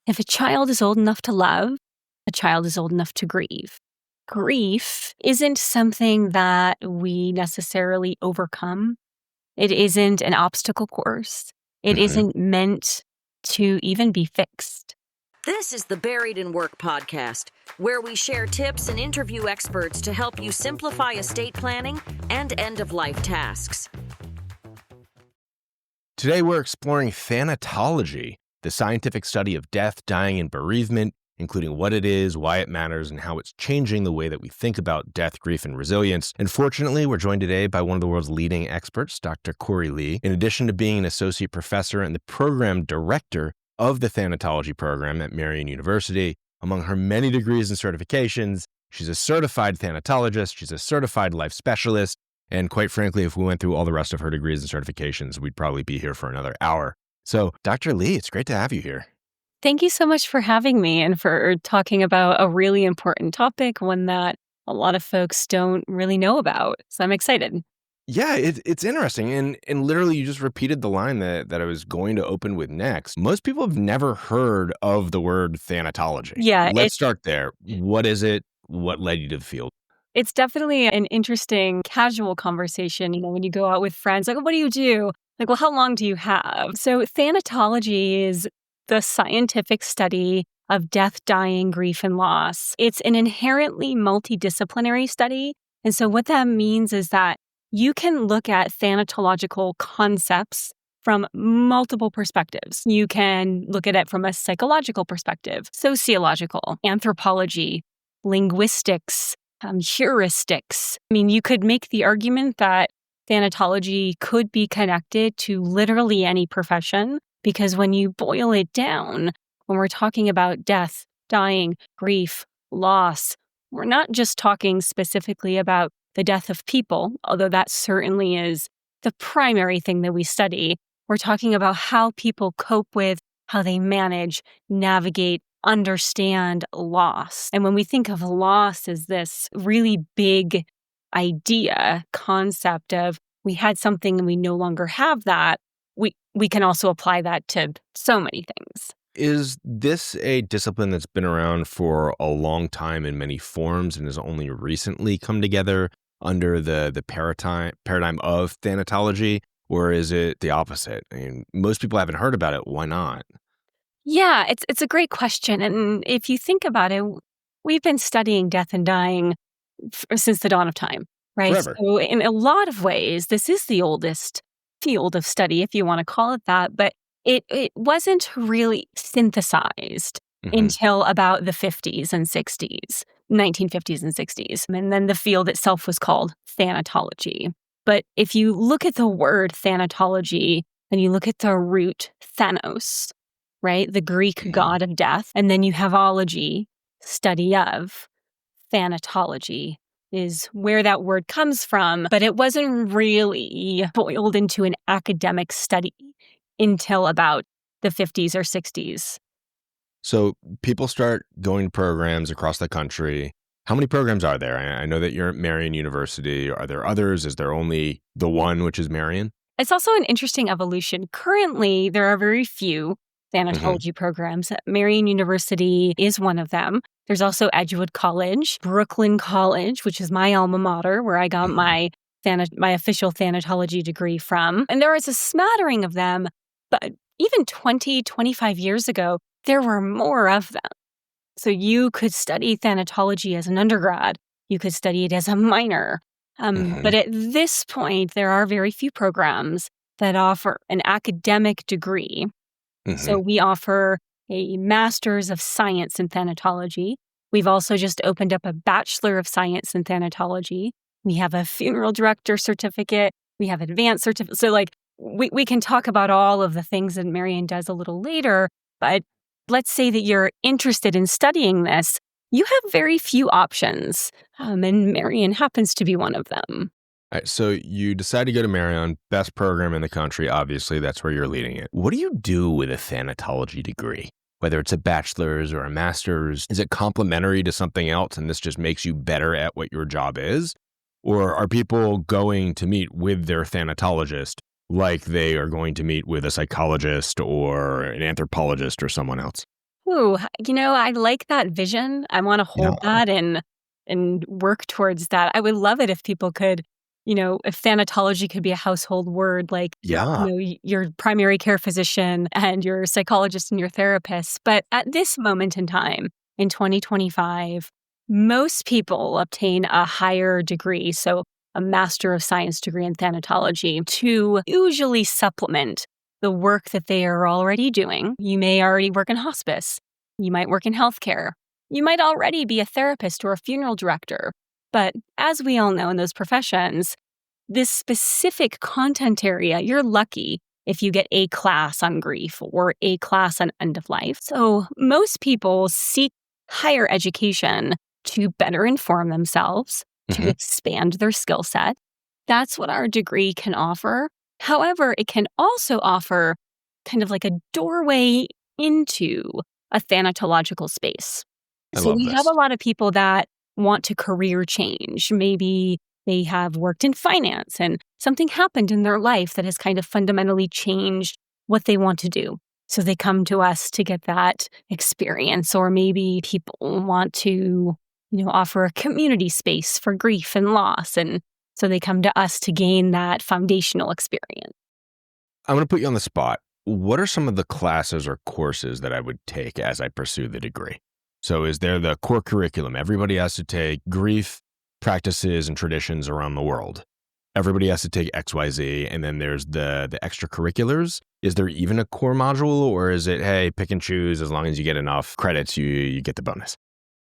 If a child is old enough to love, a child is old enough to grieve. Grief isn't something that we necessarily overcome. It isn't an obstacle course. It isn't meant to even be fixed. This is the Buried in Work podcast, where we share tips and interview experts to help you simplify estate planning and end-of-life tasks. Today, we're exploring thanatology, the scientific study of death, dying, and bereavement, including what it is, why it matters, and how it's changing the way that we think about death, grief, and resilience. And fortunately, we're joined today by one of the world's leading experts, Dr. Korie Leigh. In addition to being an associate professor and the program director of the Thanatology program at Marian University, among her many degrees and certifications, she's a certified thanatologist, she's a certified life specialist, and quite frankly, if we went through all the rest of her degrees and certifications, we'd probably be here for another hour. So, Dr. Leigh, it's great to have you here. Thank you so much for having me and for talking about a really important topic, one that a lot of folks don't really know about. So I'm excited. Yeah, it's interesting. And literally, you just repeated the line that I was going to open with next. Most people have never heard of the word thanatology. Yeah. Let's start there. What is it? What led you to the field? It's definitely an interesting casual conversation. You know, when you go out with friends, like, what do you do? Like, well, how long do you have? So thanatology is the scientific study of death, dying, grief, and loss. It's an inherently multidisciplinary study. And so what that means is that you can look at thanatological concepts from multiple perspectives. You can look at it from a psychological perspective, sociological, anthropology, linguistics, heuristics. I mean, you could make the argument that thanatology could be connected to literally any profession, because when you boil it down, when we're talking about death, dying, grief, loss, we're not just talking specifically about the death of people, although that certainly is the primary thing that we study. We're talking about how people cope with, how they manage, navigate, understand loss. And when we think of loss as this really big idea, concept of we had something and we no longer have that, we can also apply that to so many things. Is this a discipline that's been around for a long time in many forms and has only recently come together under the paradigm of thanatology, or is it the opposite? I mean, most people haven't heard about it. Why not? Yeah, it's a great question. And if you think about it, we've been studying death and dying since the dawn of time, right? Forever. So in a lot of ways, this is the oldest field of study, if you want to call it that. But it wasn't really synthesized until about the 50s and 60s, 1950s and 60s. And then the field itself was called thanatology. But if you look at the word thanatology and you look at the root Thanos, right, the Greek god of death, and then you have ology, study of, thanatology is where that word comes from, but it wasn't really boiled into an academic study until about the 50s or 60s. So people start going to programs across the country. How many programs are there? I know that you're at Marian University. Are there others? Is there only the one, which is Marian? It's also an interesting evolution. Currently, there are very few thanatology programs. Marian University is one of them. There's also Edgewood College, Brooklyn College, which is my alma mater, where I got my official thanatology degree from. And there is a smattering of them, but even 20, 25 years ago, there were more of them. So you could study thanatology as an undergrad. You could study it as a minor. But at this point, there are very few programs that offer an academic degree. So we offer a Master's of Science in Thanatology. We've also just opened up a Bachelor of Science in Thanatology. We have a Funeral Director certificate. We have advanced certificate. So we can talk about all of the things that Marian does a little later, but let's say that you're interested in studying this. You have very few options, and Marian happens to be one of them. All right, so you decide to go to Marian, best program in the country. Obviously, that's where you're leading it. What do you do with a thanatology degree? Whether it's a bachelor's or a master's, is it complementary to something else and this just makes you better at what your job is? Or are people going to meet with their thanatologist like they are going to meet with a psychologist or an anthropologist or someone else? Ooh, I like that vision. I want to Yeah. hold that and work towards that. I would love it if people could, if thanatology could be a household word, like, Yeah. your primary care physician and your psychologist and your therapist. But at this moment in time, in 2025, most people obtain a higher degree, so a Master of Science degree in thanatology, to usually supplement the work that they are already doing. You may already work in hospice. You might work in healthcare. You might already be a therapist or a funeral director. But as we all know in those professions, this specific content area, you're lucky if you get a class on grief or a class on end of life. So most people seek higher education to better inform themselves, to Hmm. expand their skill set. That's what our degree can offer. However, it can also offer kind of like a doorway into a thanatological space. I So love we have a this. lot of people that want to career change. Maybe they have worked in finance and something happened in their life that has kind of fundamentally changed what they want to do. So they come to us to get that experience. Or maybe people want to, offer a community space for grief and loss. And so they come to us to gain that foundational experience. I'm going to put you on the spot. What are some of the classes or courses that I would take as I pursue the degree? So is there the core curriculum? Everybody has to take grief practices and traditions around the world. Everybody has to take XYZ. And then there's the extracurriculars. Is there even a core module, or is it, hey, pick and choose, as long as you get enough credits, you get the bonus?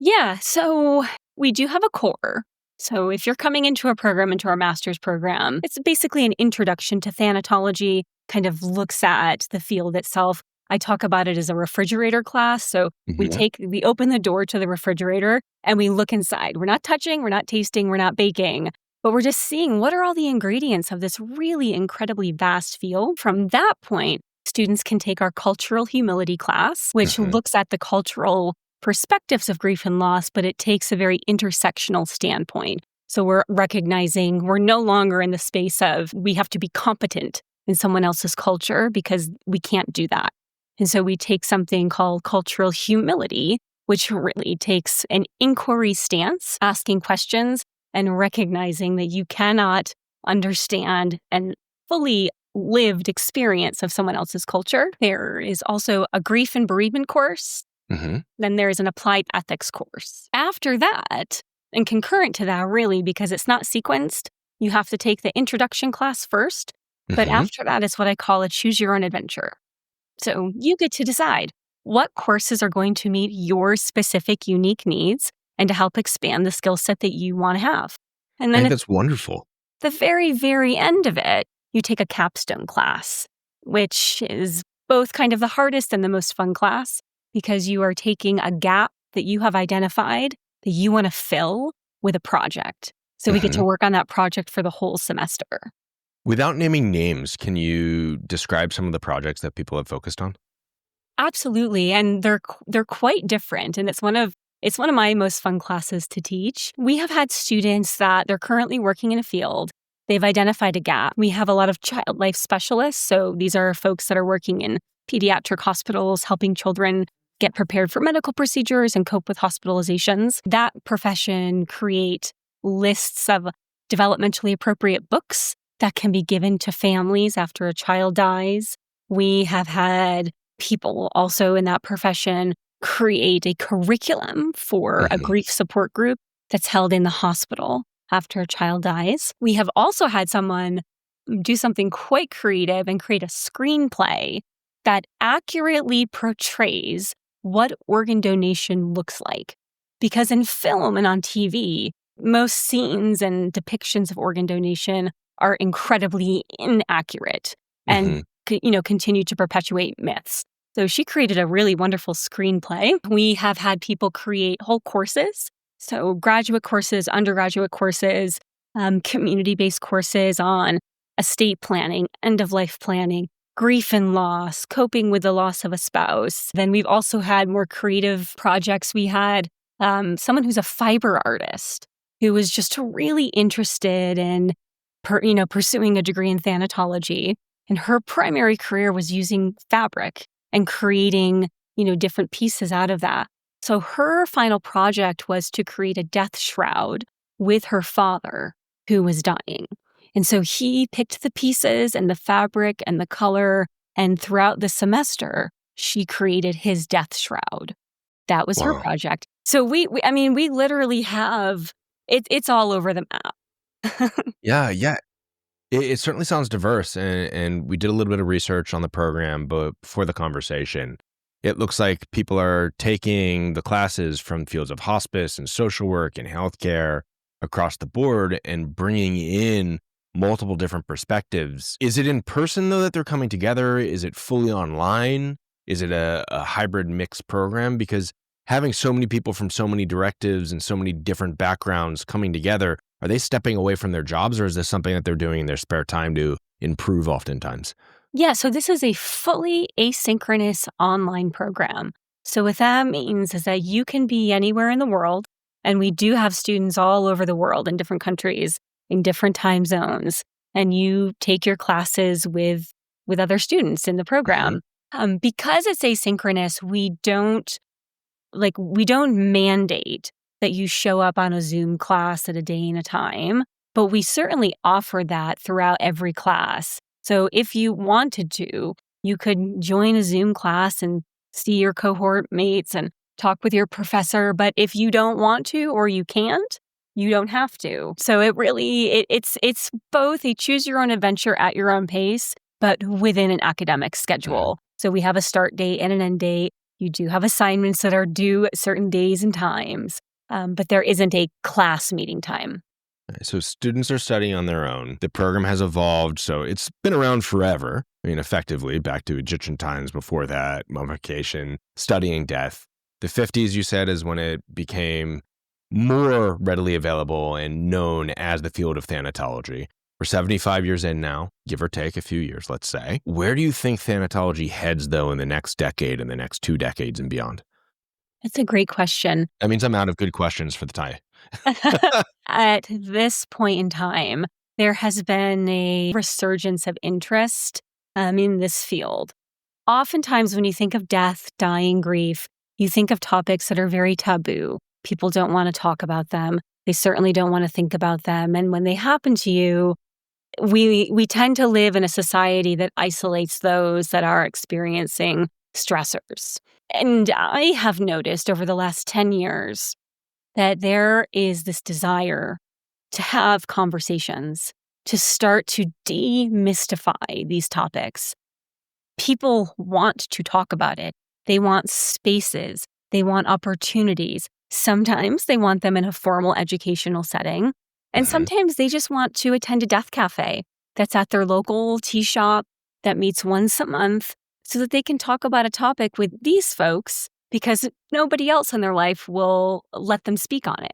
Yeah, so we do have a core. So if you're coming into a program, into our master's program, it's basically an introduction to thanatology, kind of looks at the field itself. I talk about it as a refrigerator class. So we open the door to the refrigerator and we look inside. We're not touching, we're not tasting, we're not baking, but we're just seeing what are all the ingredients of this really incredibly vast field. From that point, students can take our cultural humility class, which looks at the cultural perspectives of grief and loss, but it takes a very intersectional standpoint. So we're recognizing we're no longer in the space of we have to be competent in someone else's culture, because we can't do that. And so we take something called cultural humility, which really takes an inquiry stance, asking questions and recognizing that you cannot understand and fully lived experience of someone else's culture. There is also a grief and bereavement course. Then there is an applied ethics course. After that, and concurrent to that, really, because it's not sequenced, you have to take the introduction class first. But after that is what I call a choose your own adventure. So you get to decide what courses are going to meet your specific unique needs and to help expand the skill set that you want to have. And I then think at that's wonderful. the very, very end of it, you take a capstone class, which is both kind of the hardest and the most fun class, because you are taking a gap that you have identified that you want to fill with a project. So we get to work on that project for the whole semester. Without naming names, can you describe some of the projects that people have focused on? Absolutely, and they're quite different, and it's one of my most fun classes to teach. We have had students that they're currently working in a field. They've identified a gap. We have a lot of child life specialists, so these are folks that are working in pediatric hospitals, helping children get prepared for medical procedures and cope with hospitalizations. That profession create lists of developmentally appropriate books that can be given to families after a child dies. We have had people also in that profession create a curriculum for a grief support group that's held in the hospital after a child dies. We have also had someone do something quite creative and create a screenplay that accurately portrays what organ donation looks like. Because in film and on TV, most scenes and depictions of organ donation are incredibly inaccurate and continue to perpetuate myths. So she created a really wonderful screenplay. We have had people create whole courses, so graduate courses, undergraduate courses, community-based courses on estate planning, end-of-life planning, grief and loss, coping with the loss of a spouse. Then we've also had more creative projects. We had someone who's a fiber artist who was just really interested in pursuing a degree in thanatology. And her primary career was using fabric and creating different pieces out of that. So her final project was to create a death shroud with her father who was dying. And so he picked the pieces and the fabric and the color, and throughout the semester, she created his death shroud. That was her Wow. project. So we literally have, it's all over the map. Yeah, yeah. It certainly sounds diverse, and we did a little bit of research on the program, but before the conversation, it looks like people are taking the classes from fields of hospice and social work and healthcare across the board and bringing in multiple different perspectives. Is it in person, though, that they're coming together? Is it fully online? Is it a hybrid mixed program? Because having so many people from so many directives and so many different backgrounds coming together, are they stepping away from their jobs, or is this something that they're doing in their spare time to improve oftentimes? Yeah, so this is a fully asynchronous online program. So what that means is that you can be anywhere in the world, and we do have students all over the world in different countries, in different time zones, and you take your classes with other students in the program. Because it's asynchronous, we don't mandate that you show up on a Zoom class at a day and a time, but we certainly offer that throughout every class. So if you wanted to, you could join a Zoom class and see your cohort mates and talk with your professor. But if you don't want to or you can't, you don't have to. So it's both a choose your own adventure at your own pace, but within an academic schedule. So we have a start date and an end date. You do have assignments that are due at certain days and times, but there isn't a class meeting time. So students are studying on their own. The program has evolved, so it's been around forever. I mean, effectively, back to Egyptian times before that, mummification, studying death. The 50s, you said, is when it became more readily available and known as the field of thanatology. We're 75 years in now, give or take a few years, let's say. Where do you think thanatology heads, though, in the next decade and the next 2 decades and beyond? That's a great question. That means I'm out of good questions for the time. At this point in time, there has been a resurgence of interest in this field. Oftentimes, when you think of death, dying, grief, you think of topics that are very taboo. People don't want to talk about them. They certainly don't want to think about them. And when they happen to you, we tend to live in a society that isolates those that are experiencing stressors. And I have noticed over the last 10 years that there is this desire to have conversations, to start to demystify these topics. People want to talk about it. They want spaces. They want opportunities. Sometimes they want them in a formal educational setting. And sometimes they just want to attend a death cafe that's at their local tea shop that meets once a month so that they can talk about a topic with these folks because nobody else in their life will let them speak on it,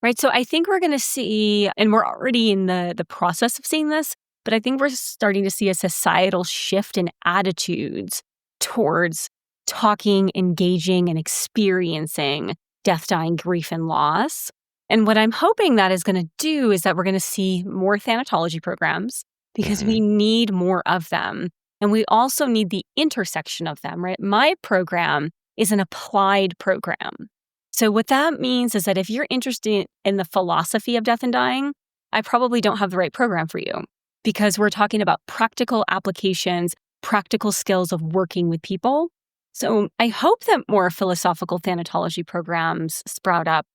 right? So I think we're going to see, and we're already in the process of seeing this, but I think we're starting to see a societal shift in attitudes towards talking, engaging, and experiencing death, dying, grief, and loss. And what I'm hoping that is going to do is that we're going to see more thanatology programs because we need more of them. And we also need the intersection of them, right? My program is an applied program. So what that means is that if you're interested in the philosophy of death and dying, I probably don't have the right program for you because we're talking about practical applications, practical skills of working with people. So I hope that more philosophical thanatology programs sprout up.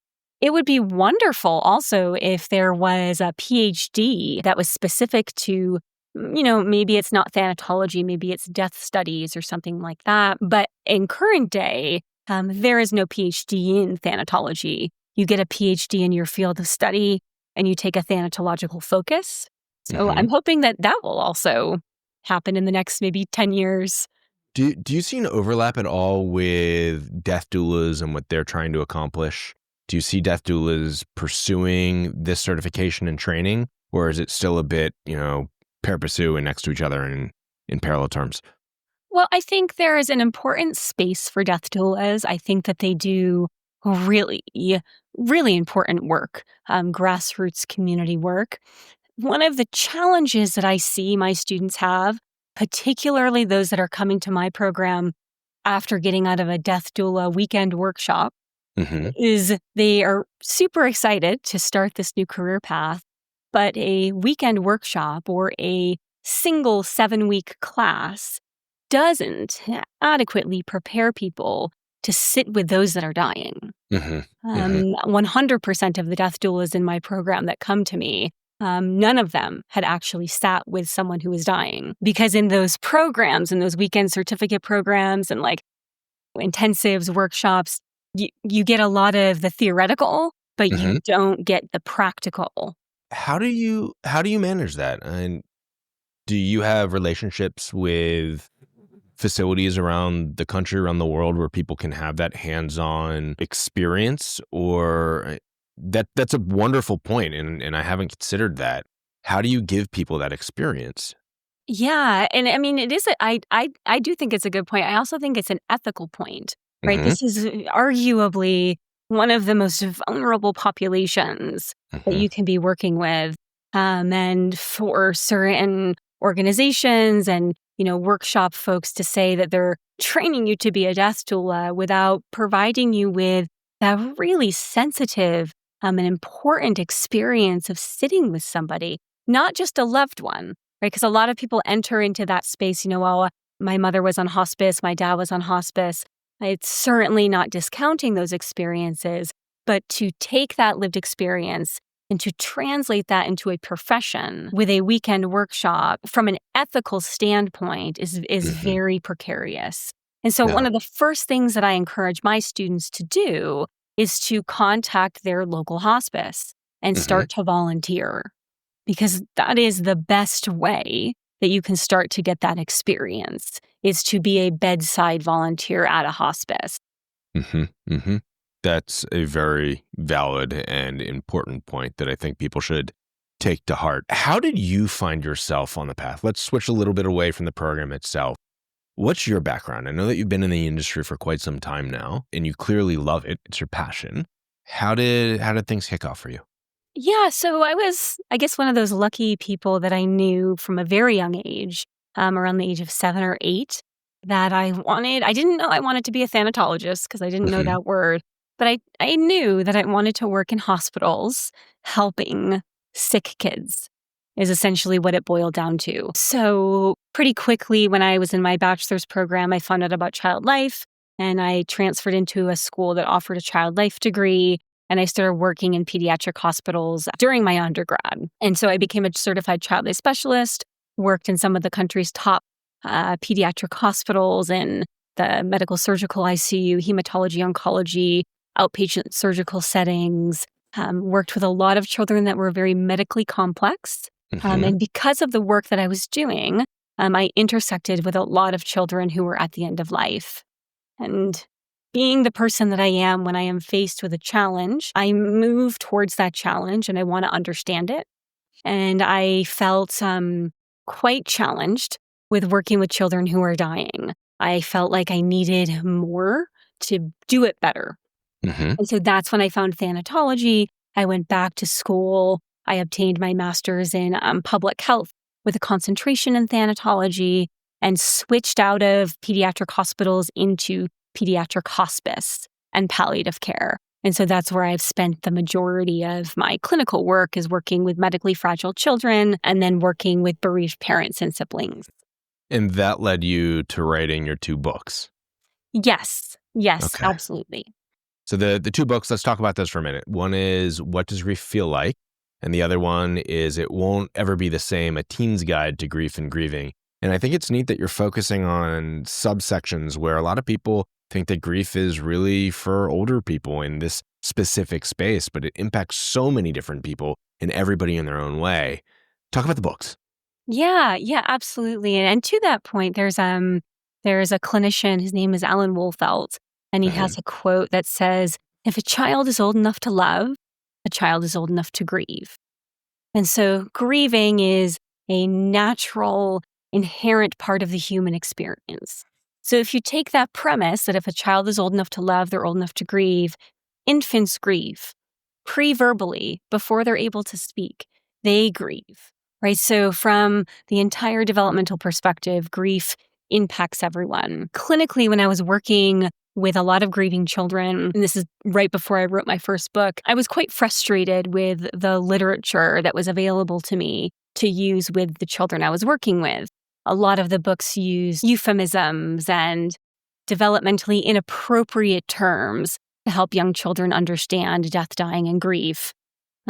It would be wonderful also if there was a PhD that was specific to, maybe it's not thanatology, maybe it's death studies or something like that. But in current day, there is no PhD in thanatology. You get a PhD in your field of study and you take a thanatological focus. So I'm hoping that will also happen in the next maybe 10 years. Do you see an overlap at all with death doulas and what they're trying to accomplish? Do you see death doulas pursuing this certification and training, or is it still a bit, pari passu and next to each other in parallel terms? Well, I think there is an important space for death doulas. I think that they do really, really important work, grassroots community work. One of the challenges that I see my students have, particularly those that are coming to my program after getting out of a death doula weekend workshop Hmm. is they are super excited to start this new career path, but a weekend workshop or a single 7-week class doesn't adequately prepare people to sit with those that are dying. Hmm. Hmm. 100% of the death doulas in my program that come to me, none of them had actually sat with someone who was dying. Because in those programs, in those weekend certificate programs and like intensives, workshops, you get a lot of the theoretical, but you Hmm. don't get the practical. How do you manage that? And do you have relationships with facilities around the country, around the world, where people can have that hands-on experience? Or that's a wonderful point, and I haven't considered that. How do you give people that experience? Yeah, and I mean, it is. I do think it's a good point. I also think it's an ethical point, right? Hmm. This is arguably one of the most vulnerable populations that Hmm. you can be working with, and for certain organizations and workshop folks to say that they're training you to be a death doula without providing you with that really sensitive and important experience of sitting with somebody, not just a loved one. Right? Because a lot of people enter into that space, well, my mother was on hospice, my dad was on hospice. It's certainly not discounting those experiences, but to take that lived experience and to translate that into a profession with a weekend workshop from an ethical standpoint is Hmm. very precarious. And so one Yeah. of the first things that I encourage my students to do is to contact their local hospice and Hmm. start to volunteer, because that is the best way that you can start to get that experience, is to be a bedside volunteer at a hospice. Hmm. Hmm. That's a very valid and important point that I think people should take to heart. How did you find yourself on the path? Let's switch a little bit away from the program itself. What's your background? I know that you've been in the industry for quite some time now, and you clearly love it. It's your passion. How did things kick off for you? Yeah, so I was, I guess, one of those lucky people that I knew from a very young age, around the age of 7 or 8, that I didn't know I wanted to be a thanatologist because I didn't know Hmm. that word, but I knew that I wanted to work in hospitals helping sick kids, is essentially what it boiled down to. So pretty quickly, when I was in my bachelor's program, I found out about child life, and I transferred into a school that offered a child life degree, and I started working in pediatric hospitals during my undergrad. And so I became a certified child life specialist, worked in some of the country's top pediatric hospitals in the medical surgical ICU, hematology, oncology, outpatient surgical settings, worked with a lot of children that were very medically complex. Hmm. And because of the work that I was doing, I intersected with a lot of children who were at the end of life. And being the person that I am when I am faced with a challenge, I move towards that challenge and I want to understand it. And I felt quite challenged with working with children who are dying. I felt like I needed more to do it better. Hmm. And so that's when I found thanatology. I went back to school. I obtained my master's in public health with a concentration in thanatology, and switched out of pediatric hospitals into pediatric hospice and palliative care. And so that's where I've spent the majority of my clinical work, is working with medically fragile children and then working with bereaved parents and siblings. And that led you to writing your 2 books. Yes, yes, Okay. absolutely. So the 2 books, let's talk about those for a minute. One is What Does Grief Feel Like? And the other one is It Won't Ever Be the Same, A Teen's Guide to Grief and Grieving. And I think it's neat that you're focusing on subsections where a lot of people think that grief is really for older people in this specific space, but it impacts so many different people and everybody in their own way. Talk about the books. Yeah, yeah, absolutely. And to that point, there's a clinician, his name is Alan Wolfelt, and he Hmm. has a quote that says, "If a child is old enough to love, a child is old enough to grieve." And so grieving is a natural, inherent part of the human experience. So if you take that premise that if a child is old enough to love, they're old enough to grieve, infants grieve pre-verbally before they're able to speak. They grieve, right? So from the entire developmental perspective, grief impacts everyone. Clinically, when I was working with a lot of grieving children, and this is right before I wrote my first book, I was quite frustrated with the literature that was available to me to use with the children I was working with. A lot of the books use euphemisms and developmentally inappropriate terms to help young children understand death, dying, and grief.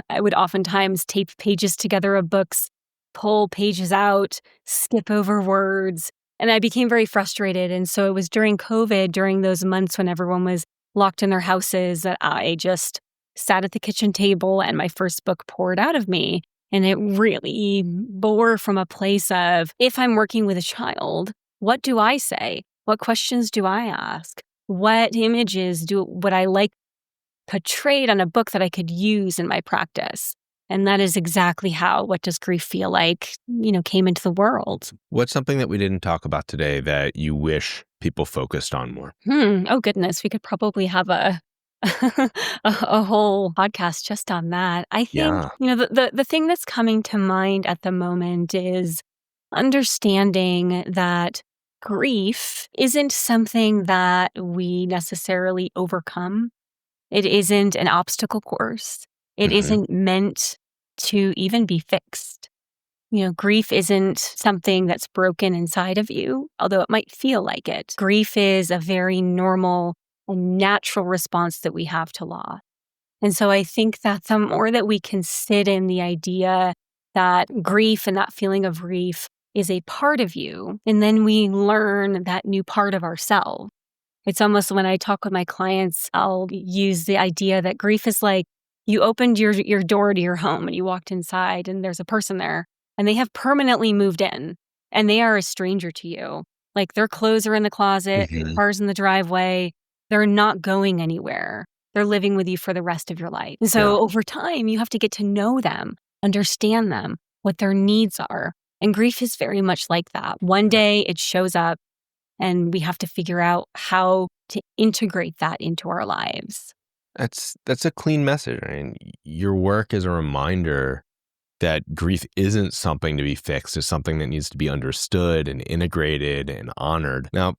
I would oftentimes tape pages together of books, pull pages out, skip over words, and I became very frustrated. And so it was during COVID, during those months when everyone was locked in their houses, that I just sat at the kitchen table and my first book poured out of me. And it really bore from a place of, if I'm working with a child, what do I say? What questions do I ask? What images would I like portrayed on a book that I could use in my practice? And that is exactly how What Does Grief Feel Like, came into the world. What's something that we didn't talk about today that you wish people focused on more? Oh, goodness. We could probably have a a whole podcast just on that. I think, the thing that's coming to mind at the moment is understanding that grief isn't something that we necessarily overcome. It isn't an obstacle course. It isn't meant to even be fixed. Grief isn't something that's broken inside of you, although it might feel like it. Grief is a very normal and natural response that we have to loss. And so I think that the more that we can sit in the idea that grief and that feeling of grief is a part of you, and then we learn that new part of ourselves. It's almost when I talk with my clients, I'll use the idea that grief is like you opened your door to your home and you walked inside and there's a person there and they have permanently moved in and they are a stranger to you. Like their clothes are in the closet, their car's in the driveway. They're not going anywhere. They're living with you for the rest of your life. And so over time, you have to get to know them, understand them, what their needs are. And grief is very much like that. One day it shows up and we have to figure out how to integrate that into our lives. That's a clean message. I mean, your work is a reminder that grief isn't something to be fixed. It's something that needs to be understood and integrated and honored. Now,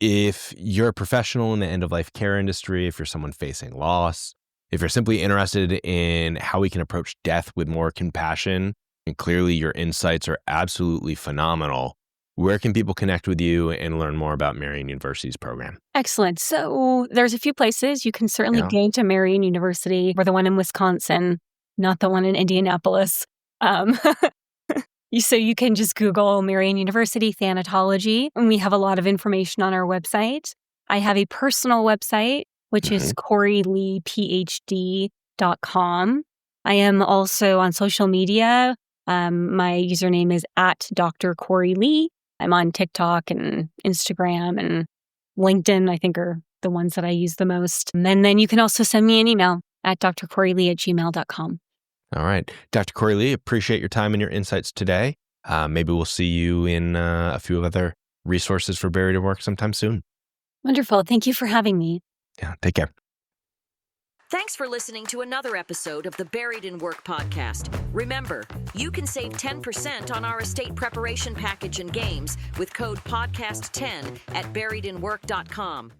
if you're a professional in the end-of-life care industry, if you're someone facing loss, if you're simply interested in how we can approach death with more compassion, and clearly your insights are absolutely phenomenal, where can people connect with you and learn more about Marian University's program? Excellent. So there's a few places. You can certainly go to Marian University, or the one in Wisconsin, not the one in Indianapolis. So you can just Google Marian University Thanatology, and we have a lot of information on our website. I have a personal website, which is KorieLeighPhD.com. I am also on social media. My username is at Dr. Korie Leigh. I'm on TikTok and Instagram and LinkedIn, I think, are the ones that I use the most. And then you can also send me an email at drkorieleigh@gmail.com. All right. Dr. Korie Leigh, appreciate your time and your insights today. Maybe we'll see you in a few other resources for Buried in Work sometime soon. Wonderful. Thank you for having me. Yeah, take care. Thanks for listening to another episode of the Buried in Work podcast. Remember, you can save 10% on our estate preparation package and games with code podcast10 at buriedinwork.com.